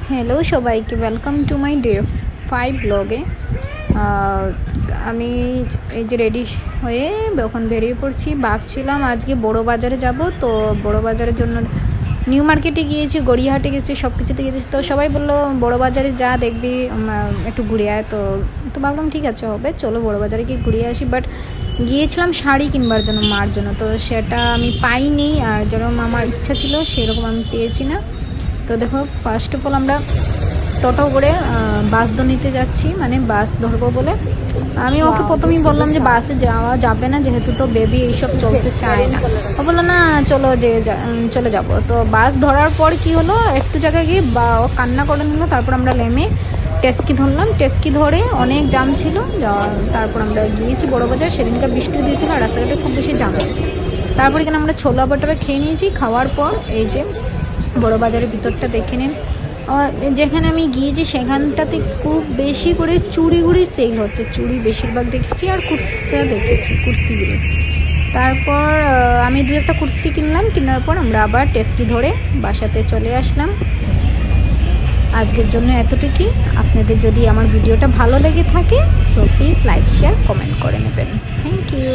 Hello সবাইকে, welcome to my day 5 ব্লগে। আমি এই যে রেডি হয়ে এখন বেরিয়ে পড়ছি। ভাবছিলাম আজকে বড় বাজারে যাব, তো বড় বাজারের জন্য নিউ মার্কেটে গিয়েছি, গড়িয়াহাটে গেছি, সব কিছুতে গিয়েছি। তো সবাই বললো বড় বাজারে যা দেখবি, একটু ঘুরে আয়। তো তো ভাবলাম ঠিক আছে, হবে, চলো বড় বাজারে গিয়ে ঘুরিয়ে আসি। বাট গিয়েছিলাম শাড়ি কিনবার জন্য মার জন্য, তো সেটা আমি পাইনি, আর যেরকম আমার ইচ্ছা ছিল সেরকম আমি পেয়েছি না। তো দেখো, ফার্স্ট অফ অল আমরা টোটো করে নিতে যাচ্ছি, মানে বাস ধরবো বলে। আমি ওকে প্রথমেই বললাম যে বাসে যাওয়া যাবে না, যেহেতু তো বেবি এইসব চলতে চায় না। ও বললো না, চলো চলে যাব। তো বাস ধরার পর কি হলো, একটু জায়গায় গিয়ে ও কান্না করে নিলো। তারপর আমরা নেমে ট্যাক্সি ধরলাম। ট্যাক্সি ধরে অনেক জাম ছিল, তারপর আমরা গিয়েছি বড় বাজার। সেদিনকার বৃষ্টি দিয়েছিল আর রাস্তাঘাটে খুব বেশি জাম ছিল। তারপর এখানে আমরা ছোলা বাটারা খেয়ে নিয়েছি। খাওয়ার পর এই যে বড় বাজারের ভিতরটা দেখে নিন। যেখানে আমি গিয়েছি সেখানটাতে খুব বেশি করে চুড়িগুড়ি সেল হচ্ছে। চুড়ি বেশিরভাগ দেখেছি, আর কুর্তা দেখেছি, কুর্তিগুলি। তারপর আমি দু একটা কুর্তি কিনলাম। কেনার পর আমরা আবার ট্যাক্সি ধরে বাসাতে চলে আসলাম। আজকের জন্য এতটুকুই। আপনাদের যদি আমার ভিডিওটা ভালো লেগে থাকে, so please like, share, comment করে নেবেন। Thank you.